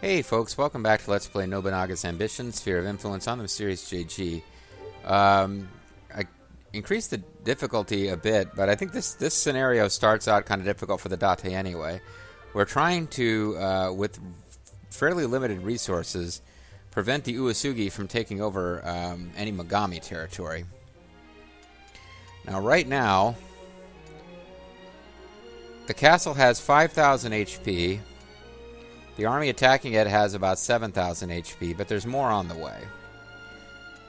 Hey folks, welcome back to Let's Play Nobunaga's Ambition, Sphere of Influence on the Mysterious JG. I increased the difficulty a bit, but I think this scenario starts out kind of difficult for the Date anyway. We're trying to, with fairly limited resources, prevent the Uesugi from taking over any Mogami territory. Now, right now, the castle has 5,000 HP. The army attacking it has about 7,000 HP, but there's more on the way.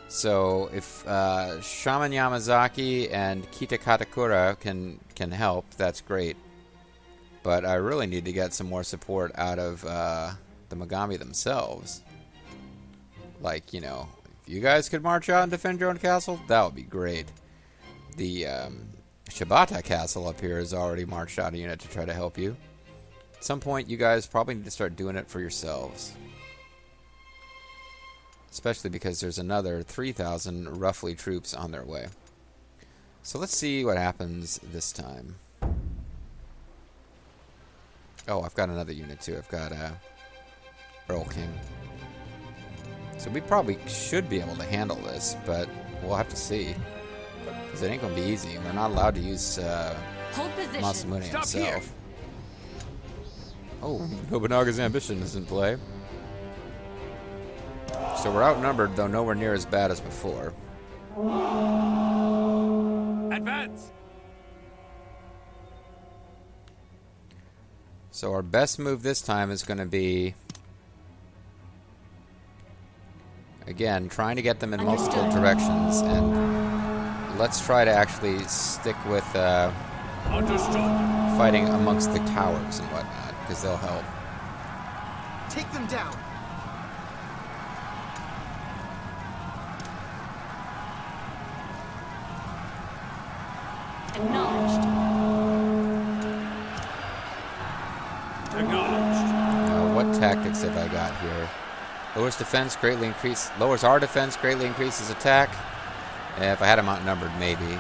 So if Shaman Yamazaki and Kita Katakura can help, that's great. But I really need to get some more support out of the Mogami themselves. Like, you know, if you guys could march out and defend your own castle, that would be great. The Shibata castle up here has already marched out a unit to try to help you. At some point, you guys probably need to start doing it for yourselves. Especially because there's another 3,000 roughly troops on their way. So let's see what happens this time. Oh, I've got another unit too. I've got Earl King. So we probably should be able to handle this, but we'll have to see. Because it ain't going to be easy. We're not allowed to use Masamune himself. Here. Oh, Nobunaga's ambition is in play. So we're outnumbered, though nowhere near as bad as before. Advance! So our best move this time is going to be, again, trying to get them in multiple directions, and let's try to actually stick with fighting amongst the towers and whatnot, because they'll help. Take them down. Acknowledged. Acknowledged. Now, what tactics have I got here? Lowers defense, greatly lowers our defense, greatly increases attack. If I had them outnumbered, maybe.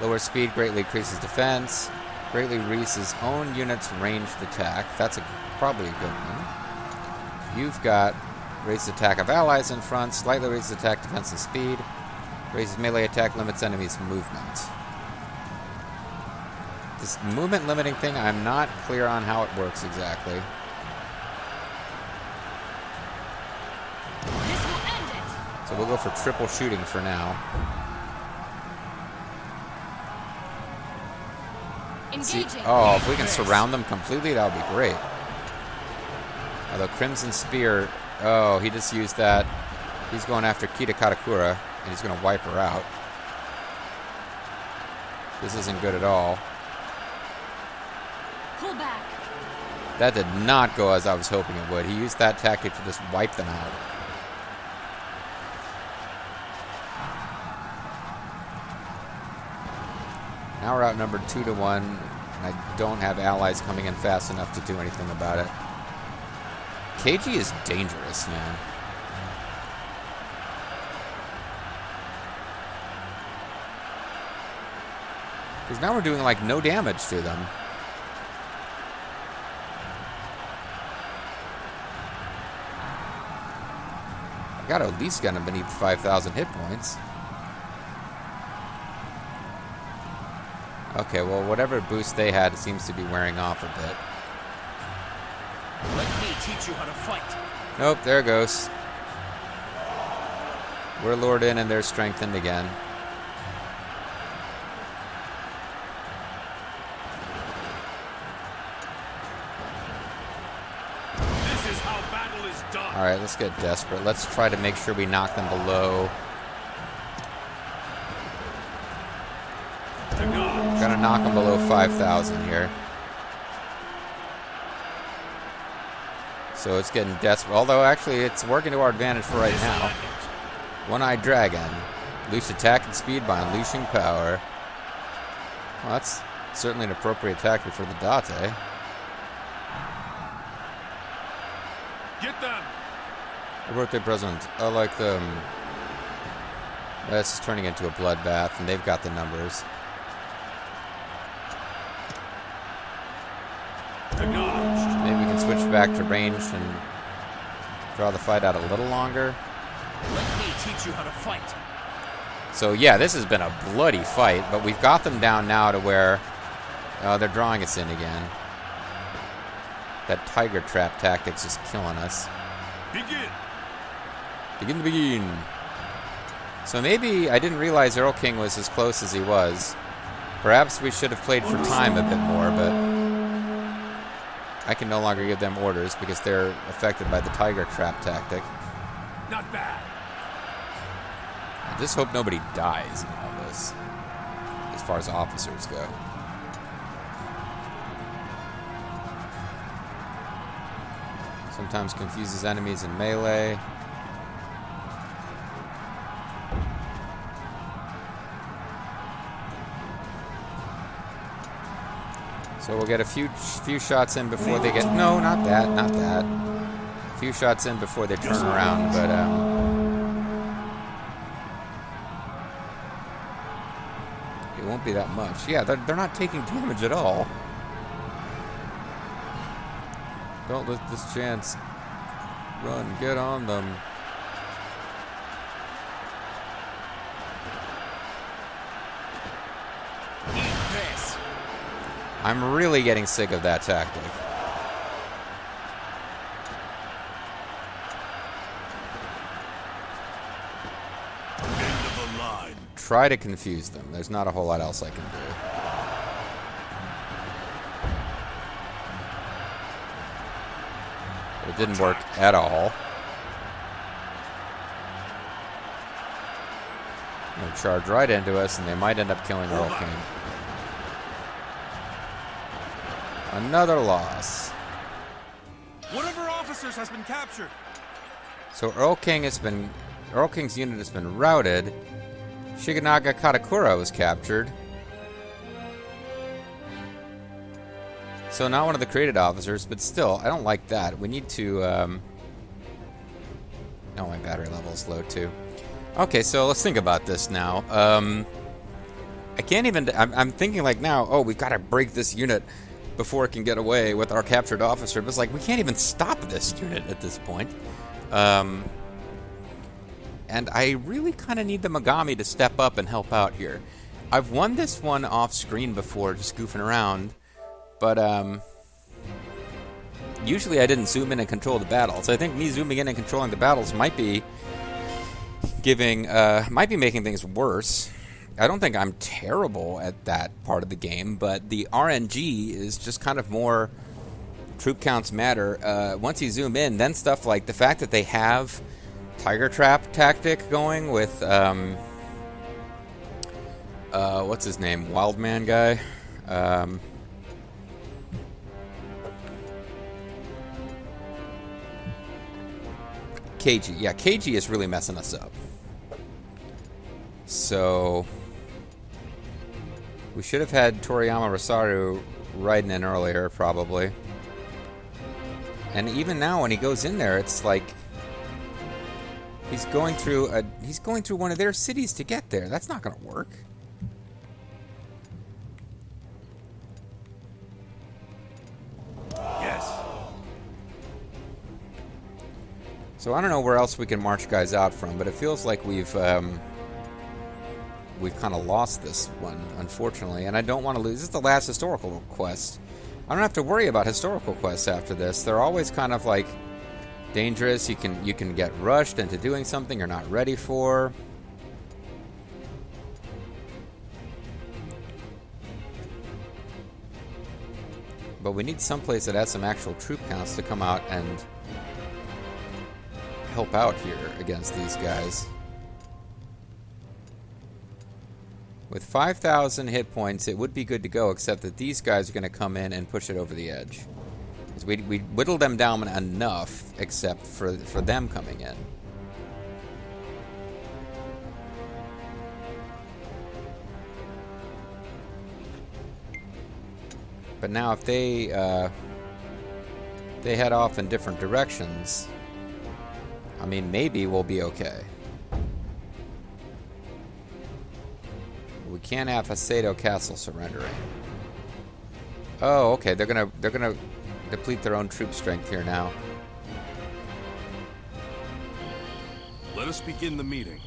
Lowers speed, greatly increases defense. Greatly reduces own units' ranged attack. That's probably a good one. You've got raises attack of allies in front, slightly raises attack, defense, and speed. Raises melee attack, limits enemies' movement. This movement limiting thing, I'm not clear on how it works exactly. This will end it. So we'll go for triple shooting for now. Engaging. See, oh, if we can surround them completely, that would be great. Although Crimson Spear, oh, he just used that. He's going after Kita Katakura, and he's going to wipe her out. This isn't good at all. Pull back. That did not go as I was hoping it would. He used that tactic to just wipe them out. Now we're outnumbered 2-1, and I don't have allies coming in fast enough to do anything about it. KG is dangerous, man. Because now we're doing, like, no damage to them. I gotta at least get them beneath 5,000 hit points. Okay, well, whatever boost they had seems to be wearing off a bit. Let me teach you how to fight. Nope, there it goes. We're lured in and they're strengthened again. This is how battle is done. Alright, let's get desperate. Let's try to make sure we knock them below. Gonna knock them below 5,000 here. So it's getting desperate. Although, actually, it's working to our advantage for right now. One-Eyed Dragon. Unleash attack and speed by unleashing power. Well, that's certainly an appropriate tactic for the Date. Get them. A birthday present. I like them. This is turning into a bloodbath, and they've got the numbers. Acknowledged. Maybe we can switch back to range and Draw the fight out a little longer. Let me teach you how to fight. So yeah, this has been a bloody fight, but we've got them down now to where they're drawing us in again. That tiger trap tactic's just killing us. Begin. Begin to begin. So maybe I didn't realize Earl King was as close as he was. Perhaps we should have played for time a bit more, but I can no longer give them orders because they're affected by the tiger trap tactic. Not bad. I just hope nobody dies in all this, as far as officers go. Sometimes confuses enemies in melee. So we'll get a few shots in before they get... No, not that, not that. A few shots in before they turn around, but... it won't be that much. Yeah, they're not taking damage at all. Don't let this chance run. Get on them. Eat this. I'm really getting sick of that tactic. End of the line. Try to confuse them. There's not a whole lot else I can do. It didn't work at all. They'll charge right into us, and they might end up killing Earl King. Another loss. One of our officers has been captured. So Earl King's unit has been routed. Shiganaga Katakura was captured. So not one of the created officers, but still, I don't like that. We need to... Oh, my battery level is low, too. Okay, so let's think about this now. I can't even... I'm thinking, like, now, oh, we've got to break this unit before it can get away with our captured officer. But it's like, we can't even stop this unit at this point. And I really kind of need the Megami to step up and help out here. I've won this one off screen before, just goofing around. But usually I didn't zoom in and control the battles. I think me zooming in and controlling the battles might be making things worse. I don't think I'm terrible at that part of the game, but the RNG is just kind of more troop counts matter. Once you zoom in, then stuff like the fact that they have Tiger Trap tactic going with what's his name? Wildman guy. KG. Yeah, KG is really messing us up. So we should have had Toriyama Rosaru riding in earlier, probably. And even now, when he goes in there, it's like he's going through one of their cities to get there. That's not going to work. Yes. So I don't know where else we can march guys out from, but it feels like we've kind of lost this one, unfortunately. And I don't want to lose. This is the last historical quest. I don't have to worry about historical quests after this. They're always kind of like dangerous. You can get rushed into doing something you're not ready for. But we need someplace that has some actual troop counts to come out and help out here against these guys. With 5,000 hit points, it would be good to go, except that these guys are going to come in and push it over the edge. Because we whittled them down enough, except for them coming in. But now if they head off in different directions, I mean, maybe we'll be okay. We can't have Hasedo Castle surrendering. Oh, okay. They're gonna deplete their own troop strength here now. Let us begin the meeting.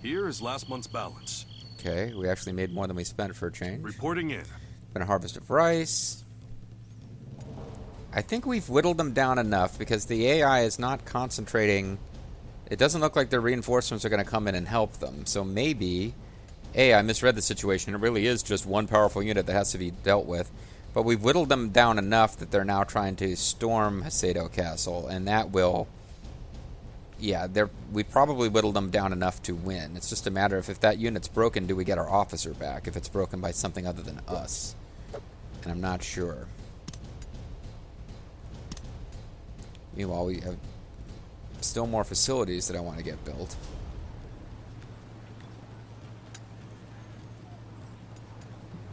Here is last month's balance. Okay, we actually made more than we spent for a change. Reporting in. Been a harvest of rice. I think we've whittled them down enough because the AI is not concentrating. It doesn't look like their reinforcements are going to come in and help them. So maybe, A, I misread the situation. It really is just one powerful unit that has to be dealt with. But we've whittled them down enough that they're now trying to storm Hasedo Castle. And that will... Yeah, we probably whittled them down enough to win. It's just a matter of if that unit's broken, do we get our officer back? If it's broken by something other than us. And I'm not sure. Meanwhile, we have still more facilities that I want to get built.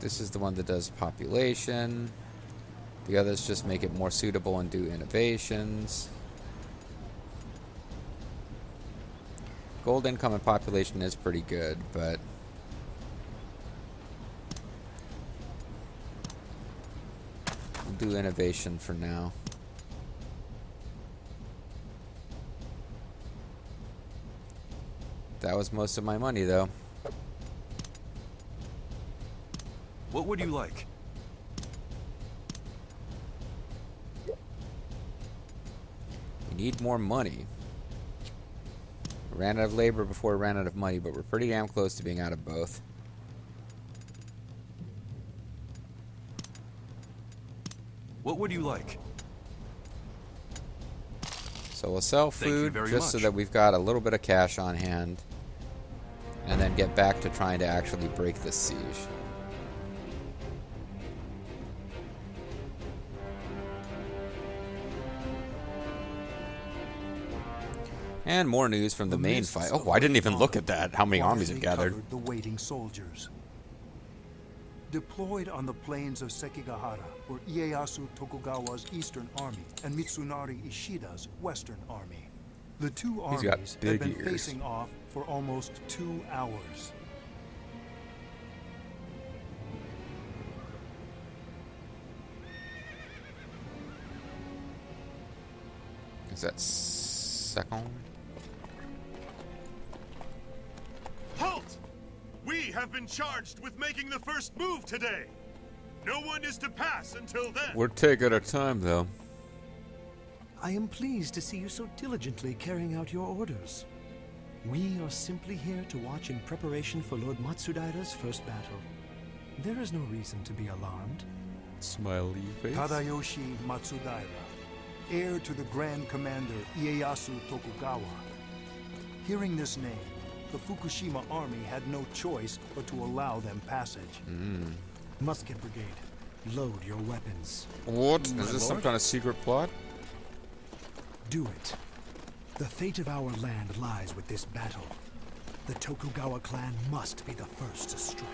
This is the one that does population. The others just make it more suitable and do innovations. Gold income and population is pretty good, but we'll do innovation for now. That was most of my money, though. What would you like? We need more money. We ran out of labor before we ran out of money, but we're pretty damn close to being out of both. What would you like? So we'll sell food just so that we've got a little bit of cash on hand. And then get back to trying to actually break this siege. And more news from the main fight. Oh, I didn't even look at that. How many armies have gathered? The waiting soldiers. Deployed on the plains of Sekigahara were Ieyasu Tokugawa's eastern army and Mitsunari Ishida's western army. The two armies had been facing off for almost 2 hours. Is that second? Halt! We have been charged with making the first move today. No one is to pass until then. We're taking our time, though. I am pleased to see you so diligently carrying out your orders. We are simply here to watch in preparation for Lord Matsudaira's first battle. There is no reason to be alarmed. Smiley face. Tadayoshi Matsudaira, heir to the Grand Commander Ieyasu Tokugawa. Hearing this name, the Fukushima army had no choice but to allow them passage. Musket Brigade, load your weapons. What? Is this some kind of secret plot? Do it. The fate of our land lies with this battle. The Tokugawa clan must be the first to strike.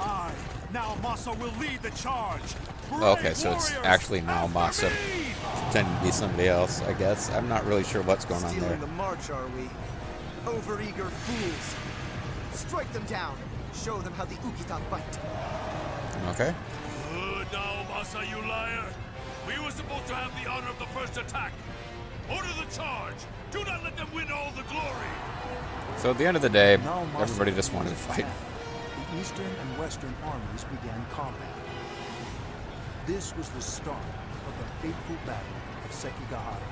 I, Naomasa, will lead the charge. Okay, so it's actually Naomasa pretending to be somebody else, I guess. I'm not really sure what's going on there. Stealing the march, are we? Overeager fools. Strike them down. Show them how the Ukita fight. Okay. Naomasa, you liar! We were supposed to have the honor of the first attack. Order the charge. Do not let them win all the glory. So at the end of the day, Naomasa everybody just wanted to fight. The eastern and western armies began combat. This was the start of the fateful Battle of Sekigahara.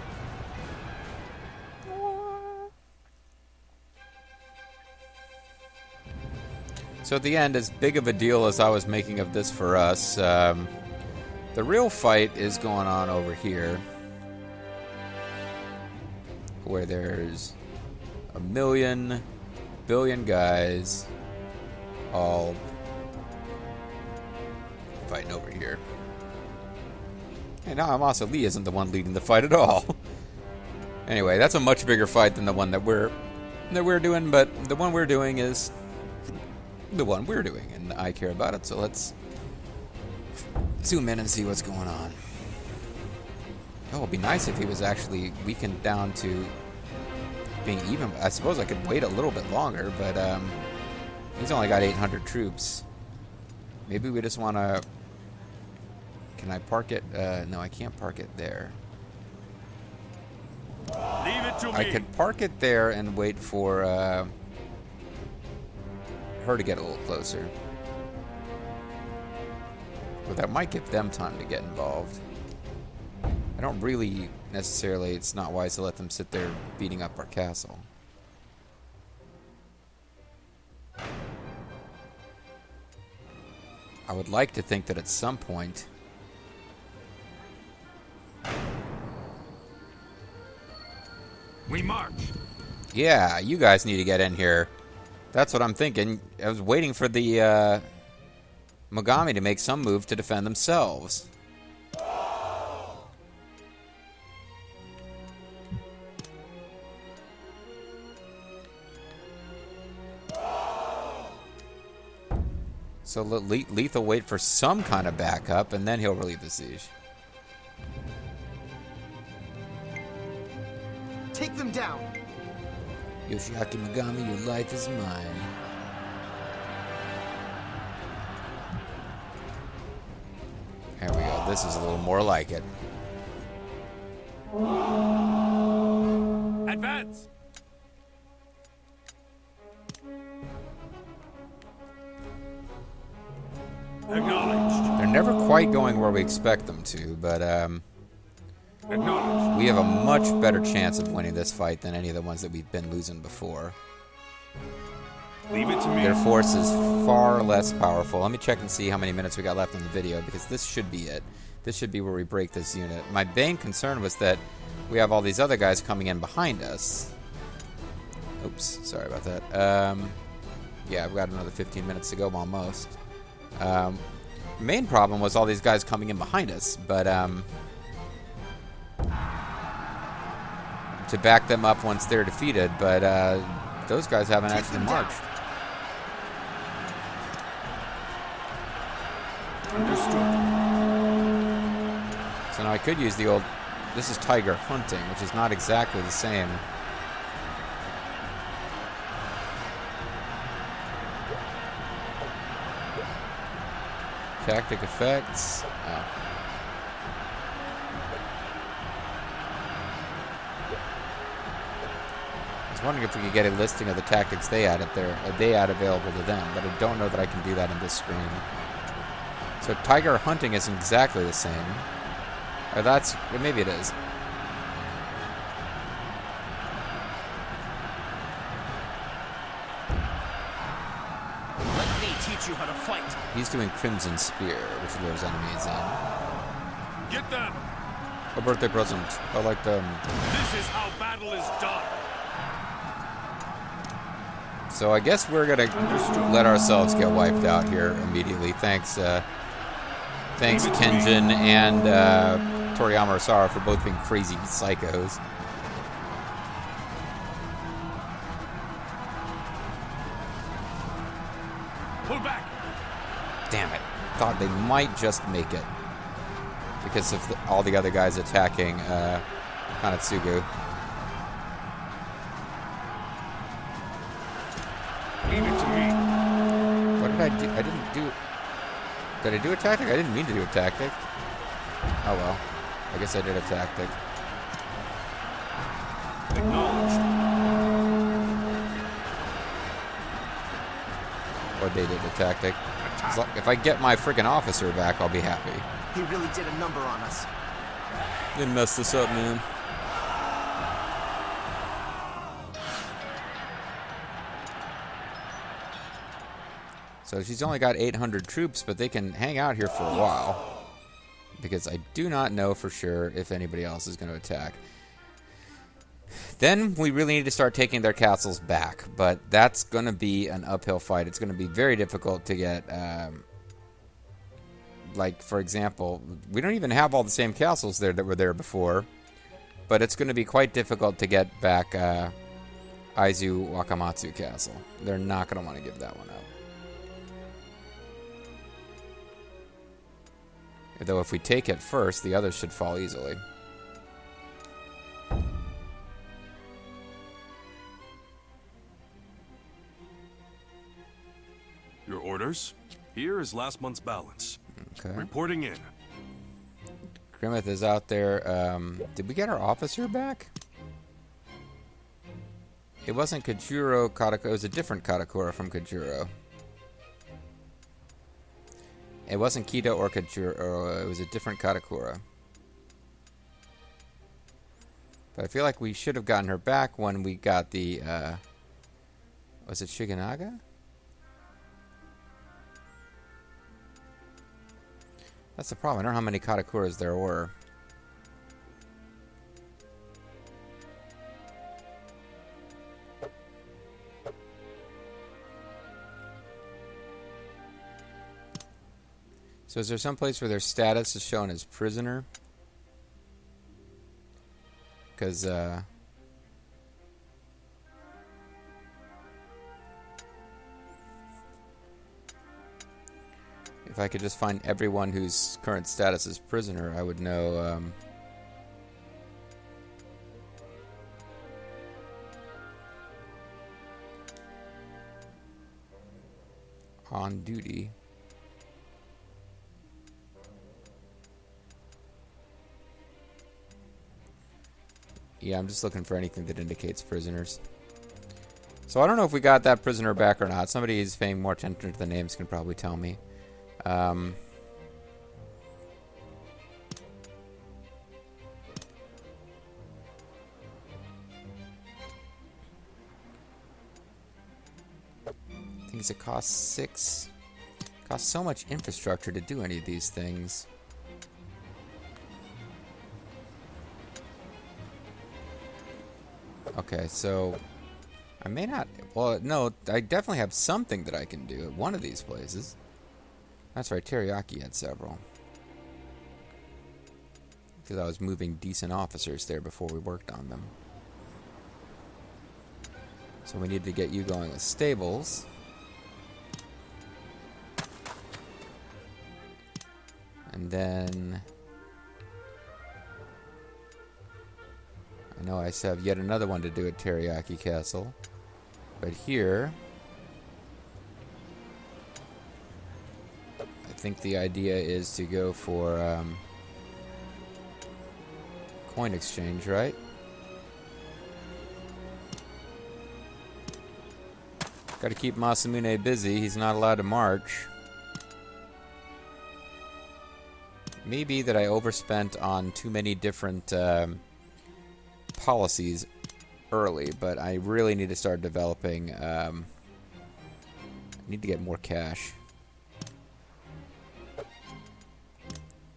So at the end, as big of a deal as I was making of this for us, the real fight is going on over here, where there's a billion guys all fighting over here. And Naomasa Lee isn't the one leading the fight at all. Anyway, that's a much bigger fight than the one that we're doing, but the one we're doing is the one we're doing, and I care about it, so let's zoom in and see what's going on. Oh, it'd be nice if he was actually weakened down to being even. I suppose I could wait a little bit longer, but he's only got 800 troops. Maybe we just want to... Can I park it? No, I can't park it there. Leave it it to me. I could park it there and wait for her to get a little closer. But that might give them time to get involved. I don't really necessarily, it's not wise to let them sit there beating up our castle. I would like to think that at some point we march. yeah, you guys need to get in here. That's what I'm thinking. I was waiting for the Mogami to make some move to defend themselves. So Lethal wait for some kind of backup, and then he'll relieve the siege. Take them down. Yoshiaki Mogami, your life is mine. There we go. This is a little more like it. Advance. Acknowledged. They're never quite going where we expect them to, but Acknowledged. we have a much better chance of winning this fight than any of the ones that we've been losing before. Leave it to me. Their force is far less powerful. Let me check and see how many minutes we got left in the video, because this should be it. This should be where we break this unit. My main concern was that we have all these other guys coming in behind us. Oops, sorry about that. Yeah, I've got another 15 minutes to go almost. Main problem was all these guys coming in behind us, but to back them up once they're defeated, but those guys haven't actually marched. Understood. So now I could use the old... This is tiger hunting, which is not exactly the same. Tactic effects. Oh. I was wondering if we could get a listing of the tactics they had available to them, but I don't know that I can do that in this screen. So tiger hunting isn't exactly the same. Or maybe it is. Let me teach you how to fight. He's doing Crimson Spear, which lures enemies in. Get them. A birthday present. I like them. This is how battle is done. So I guess we're gonna let ourselves get wiped out here immediately. Thanks Kenjin and Toriyama Asara for both being crazy psychos. Pull back. Damn it. Thought they might just make it. Because of all the other guys attacking Kanetsugu. Leave it to me. What did I do? I didn't do... Did I do a tactic? I didn't mean to do a tactic. Oh well. I guess I did a tactic. Acknowledged. Or they did a tactic. If I get my freaking officer back, I'll be happy. He really did a number on us. Didn't mess this up, man. So she's only got 800 troops, but they can hang out here for a while. Because I do not know for sure if anybody else is going to attack. Then we really need to start taking their castles back. But that's going to be an uphill fight. It's going to be very difficult to get... like, for example, we don't even have all the same castles there that were there before. But it's going to be quite difficult to get back Aizu Wakamatsu Castle. They're not going to want to give that one up. Though if we take it first, the others should fall easily. Your orders? Here is last month's balance. Okay. Reporting in. Grimmeth is out there. Did we get our officer back? It wasn't Kajuro Katakura. It was a different Katakura from Kajuro. It wasn't Kita or Kajuro. It was a different Katakura. But I feel like we should have gotten her back when we got the... was it Shiganaga? That's the problem. I don't know how many Katakuras there were. So is there some place where their status is shown as prisoner? Because, if I could just find everyone whose current status is prisoner, I would know, on duty. Yeah, I'm just looking for anything that indicates prisoners. So I don't know if we got that prisoner back or not. Somebody who's paying more attention to the names can probably tell me. Things that cost 6. Costs so much infrastructure to do any of these things. Okay, so I may not... Well, no, I definitely have something that I can do at one of these places. That's right, Teriyaki had several. Because I was moving decent officers there before we worked on them. So we need to get you going with stables. And then... I know I have yet another one to do at Teriyaki Castle. But here... I think the idea is to go for coin exchange, right? Got to keep Masamune busy. He's not allowed to march. Maybe that I overspent on too many different policies early, but I really need to start developing. I need to get more cash.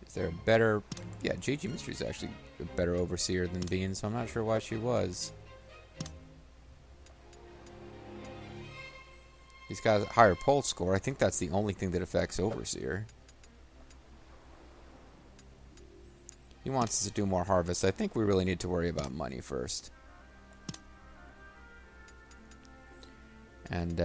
Is there a better... Yeah, JG Mystery is actually a better overseer than Bean, so I'm not sure why she was. He's got a higher pulse score. I think that's the only thing that affects overseer. He wants us to do more harvest. I think we really need to worry about money first. And,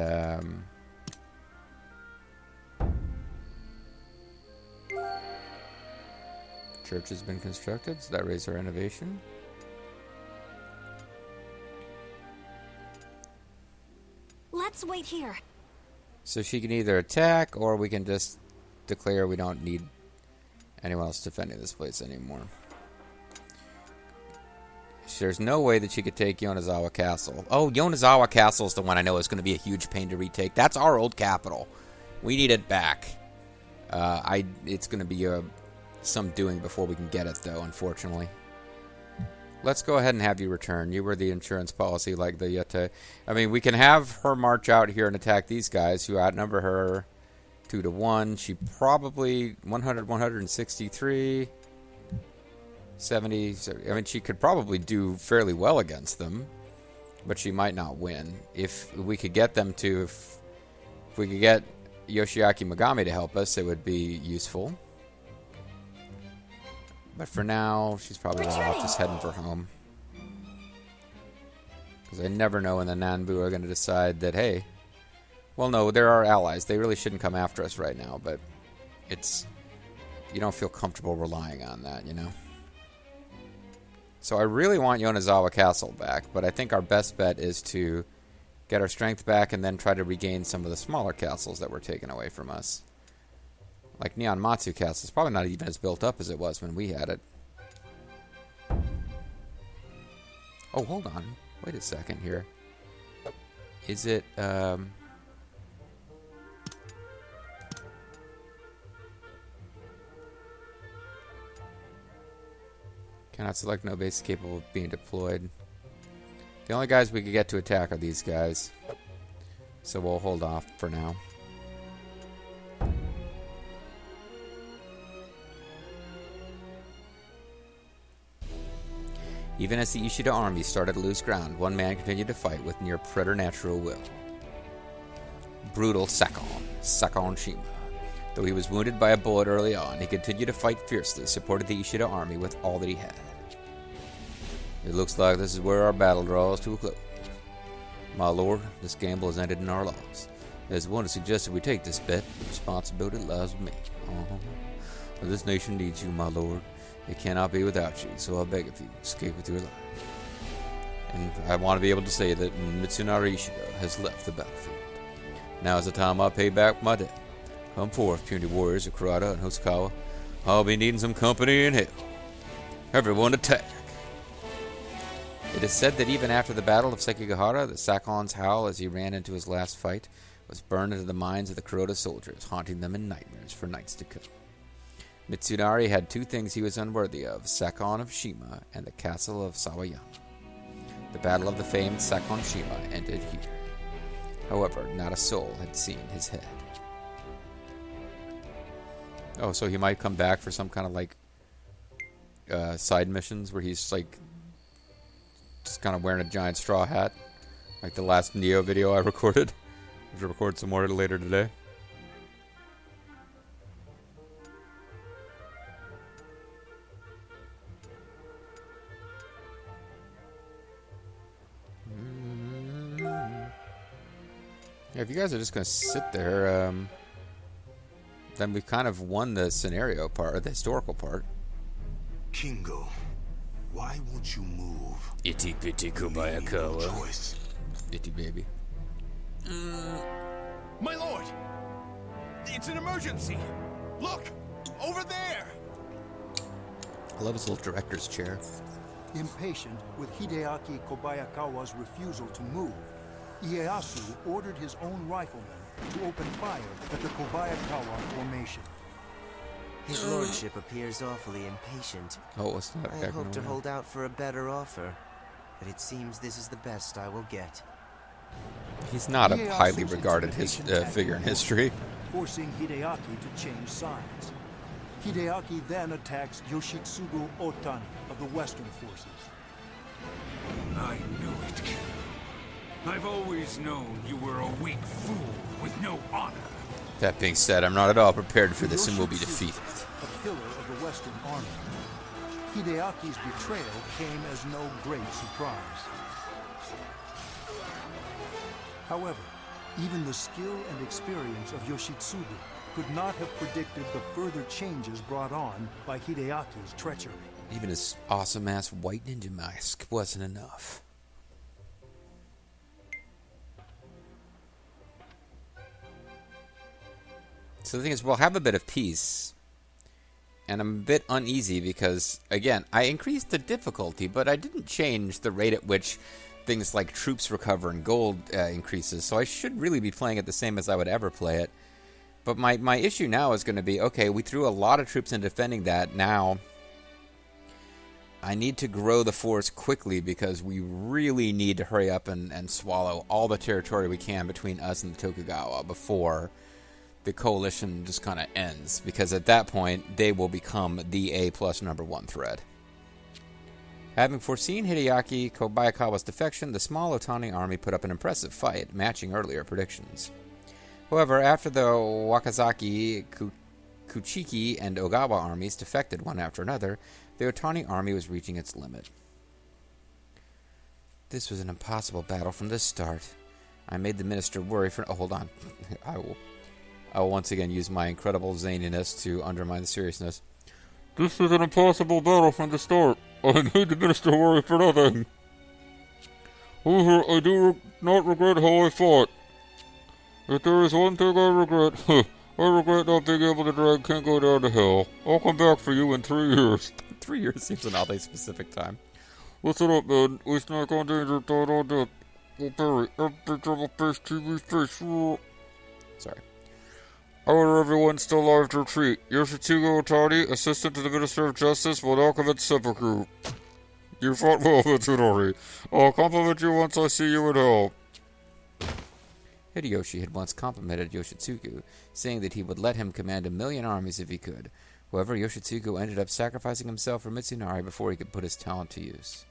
church has been constructed. Does that raise our innovation? Let's wait here. So she can either attack, or we can just declare we don't need anyone else defending this place anymore. There's no way that she could take Yonezawa Castle. Oh, Yonezawa Castle is the one I know is going to be a huge pain to retake. That's our old capital. We need it back. It's going to be some doing before we can get it, though, unfortunately. Let's go ahead and have you return. You were the insurance policy like the Yete. I mean, we can have her march out here and attack these guys who outnumber her 2-1. She probably 100, 163, 70. I mean, she could probably do fairly well against them, but she might not win. If we could get them to, if we could get Yoshiaki Megami to help us, it would be useful. But for now, she's probably better off just heading for home. Because I never know when the Nanbu are going to decide that, hey, well, no, they're our allies. They really shouldn't come after us right now, but it's... You don't feel comfortable relying on that, you know? So I really want Yonezawa Castle back, but I think our best bet is to get our strength back and then try to regain some of the smaller castles that were taken away from us. Like Nihonmatsu Castle is probably not even as built up as it was when we had it. Oh, hold on. Wait a second here. Is it, cannot select no base capable of being deployed. The only guys we could get to attack are these guys. So we'll hold off for now. Even as the Ishida army started to lose ground, one man continued to fight with near preternatural will. Brutal Sakon Shima. Though he was wounded by a bullet early on, he continued to fight fiercely, supported the Ishida army with all that he had. It looks like this is where our battle draws to a close. My lord, this gamble has ended in our loss. As one has suggested we take this bet, the responsibility lies with me. This nation needs you, my lord. It cannot be without you, so I beg of you, escape with your life. And I want to be able to say that Mitsunari Ishida has left the battlefield. Now is the time I pay back my debt. Come forth, puny warriors of Kurata and Hosokawa. I'll be needing some company in hell. Everyone attack! It is said that even after the Battle of Sekigahara, the Sakon's howl as he ran into his last fight was burned into the minds of the Kuroda soldiers, haunting them in nightmares for nights to come. Mitsunari had two things he was unworthy of, Sakon of Shima and the castle of Sawayama. The battle of the famed Sakon Shima ended here. However, not a soul had seen his head. Oh, so he might come back for some kind of like side missions where he's like just kind of wearing a giant straw hat, like the last Neo video I recorded. I'll record some more later today. Yeah, if you guys are just going to sit there, then we've kind of won the scenario part, or the historical part. Kingo, why won't you move? Itty bitty Kobayakawa. Itty baby. My lord! It's an emergency! Look! Over there! I love his little director's chair. Impatient with Hideaki Kobayakawa's refusal to move, Ieyasu ordered his own riflemen to open fire at the Kobayakawa formation. His lordship appears awfully impatient. Oh, it's not. I hope to hold out for a better offer, but it seems this is the best I will get. He's not a highly regarded figure in history. Forcing Hideaki to change sides. Hideaki then attacks Yoshitsugu Otani of the Western forces. I knew it, Kingo. I've always known you were a weak fool with no honor. That being said, I'm not at all prepared for this and will be defeated. A pillar of the Western Army. Hideaki's betrayal came as no great surprise. However, even the skill and experience of Yoshitsugu could not have predicted the further changes brought on by Hideaki's treachery. Even his awesome-ass white ninja mask wasn't enough. So the thing is, we'll have a bit of peace, and I'm a bit uneasy because, again, I increased the difficulty, but I didn't change the rate at which things like troops recover and gold increases, so I should really be playing it the same as I would ever play it. But my issue now is going to be, okay, we threw a lot of troops in defending that. Now, I need to grow the force quickly because we really need to hurry up and swallow all the territory we can between us and the Tokugawa before the coalition just kind of ends. Because at that point, they will become the A+ #1 threat. Having foreseen Hideaki Kobayakawa's defection, the small Otani army put up an impressive fight, matching earlier predictions. However, after the Wakazaki, Kuchiki, and Ogawa armies defected one after another, the Otani army was reaching its limit. This was an impossible battle from the start. I made the minister worry for... Oh, hold on. I will once again use my incredible zaniness to undermine the seriousness. This was an impossible battle from the start. I made the minister worry for nothing. I do not regret how I fought. If there is one thing I regret, I regret not being able to drag Kingo down to hell. I'll come back for you in 3 years. 3 years seems an oddly specific time. Listen up, man. We snack on danger, thought I'll do it. Sorry. I order everyone still alive to retreat. Yoshitsugu Otani, Assistant to the Minister of Justice, will now commence seppuku. You fought well, Mitsunari. I'll compliment you once I see you in hell. Hideyoshi had once complimented Yoshitsugu, saying that he would let him command 1,000,000 armies if he could. However, Yoshitsugu ended up sacrificing himself for Mitsunari before he could put his talent to use.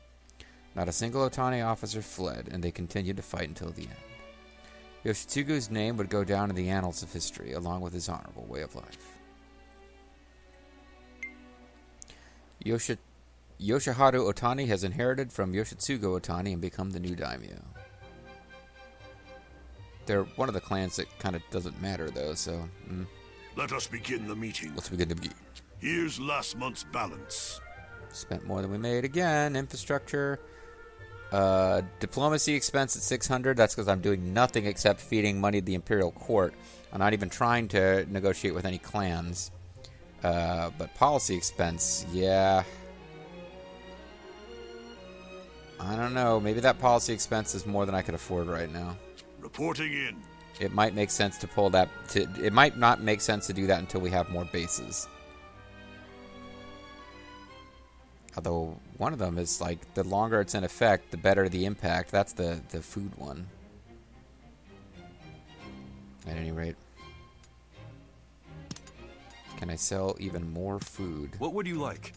Not a single Otani officer fled, and they continued to fight until the end. Yoshitsugu's name would go down in the annals of history, along with his honorable way of life. Yoshiharu Otani has inherited from Yoshitsugu Otani and become the new daimyo. They're one of the clans that kind of doesn't matter, though, so... Let us begin the meeting. Let's begin the meeting. Here's last month's balance. Spent more than we made again. Infrastructure. Diplomacy expense at 600. That's because I'm doing nothing except feeding money to the Imperial Court. I'm not even trying to negotiate with any clans. But policy expense, yeah. I don't know. Maybe that policy expense is more than I could afford right now. Reporting in. It might make sense to pull that. It might not make sense to do that until we have more bases. Although one of them is like the longer it's in effect, the better the impact. That's the food one. At any rate, can I sell even more food? What would you like?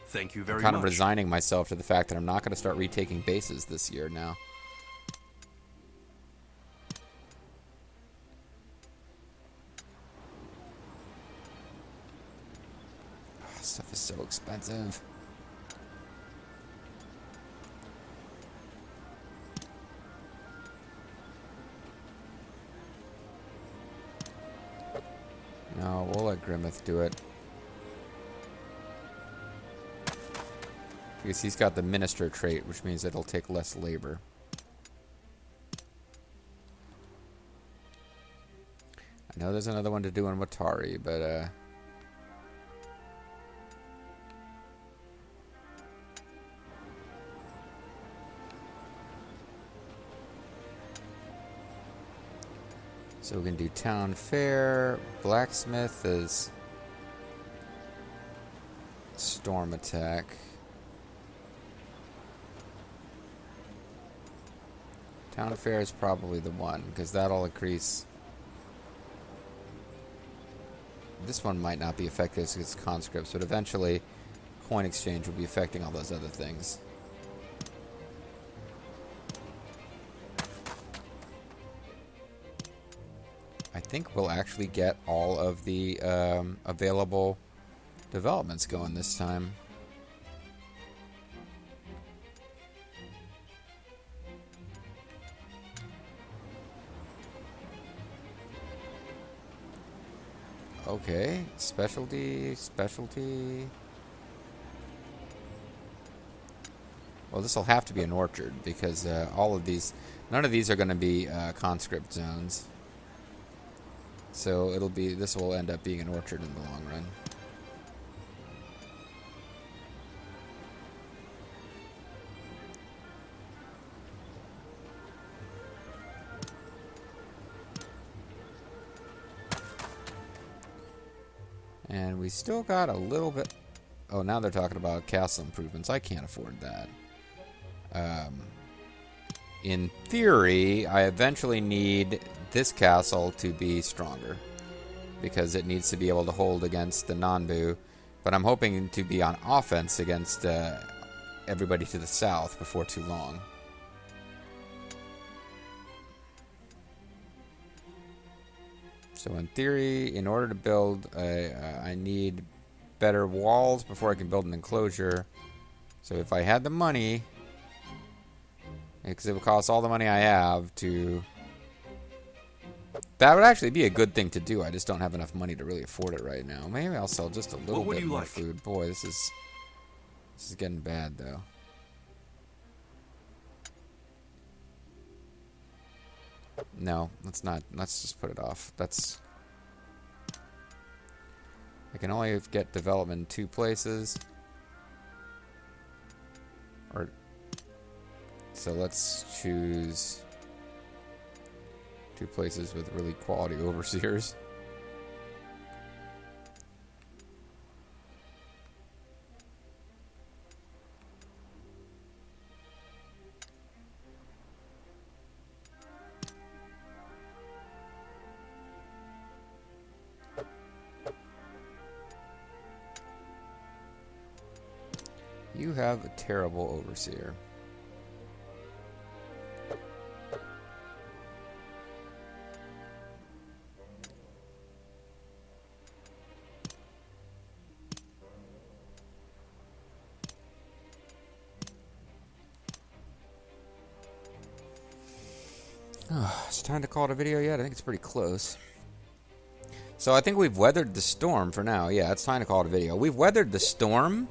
Thank you very much. I'm kind of resigning myself to the fact that I'm not going to start retaking bases this year now. Oh, stuff is so expensive. No, we'll let Grimmeth do it. Because he's got the minister trait, which means it'll take less labor. I know there's another one to do in Watari, but so we can do town fair. Blacksmith is storm attack. Town Fair is probably the one, because that'll increase... This one might not be effective because it's conscripts, but eventually coin exchange will be affecting all those other things. I think we'll actually get all of the available developments going this time. Okay, specialty. Well, this will have to be an orchard because all of these, none of these are going to be conscript zones. So it'll be, this will end up being an orchard in the long run. And we still got a little bit... Oh, now they're talking about castle improvements. I can't afford that. In theory, I eventually need this castle to be stronger. Because it needs to be able to hold against the Nanbu. But I'm hoping to be on offense against everybody to the south before too long. So in theory, in order to build, I need better walls before I can build an enclosure. So if I had the money, because it would cost all the money I have to... That would actually be a good thing to do. I just don't have enough money to really afford it right now. Maybe I'll sell just a little bit more food. Boy, this is getting bad, though. No, let's not. Let's just put it off. That's... I can only get development in 2 places. So let's choose 2 places with really quality overseers. You have a terrible overseer. Oh, it's time to call it a video yet? I think it's pretty close. So I think we've weathered the storm for now. Yeah, it's time to call it a video. We've weathered the storm.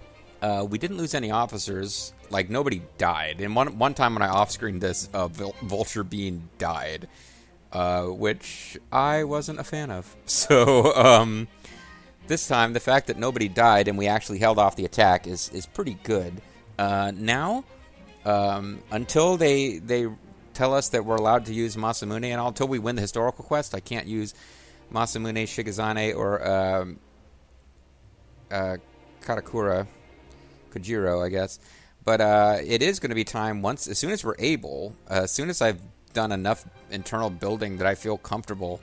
We didn't lose any officers. Like, nobody died. And one time when I off-screened this, Vulture Bean died. Which I wasn't a fan of. So, this time, the fact that nobody died and we actually held off the attack is pretty good. Now, until they tell us that we're allowed to use Masamune, and until we win the historical quest, I can't use Masamune, Shigezane, or Katakura Kojiro, I guess. But it is going to be time as soon as we're able, as soon as I've done enough internal building that I feel comfortable,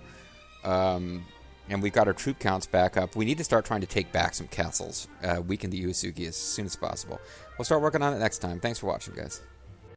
and we've got our troop counts back up, we need to start trying to take back some castles, weaken the Uesugi as soon as possible. We'll start working on it next time. Thanks for watching, guys.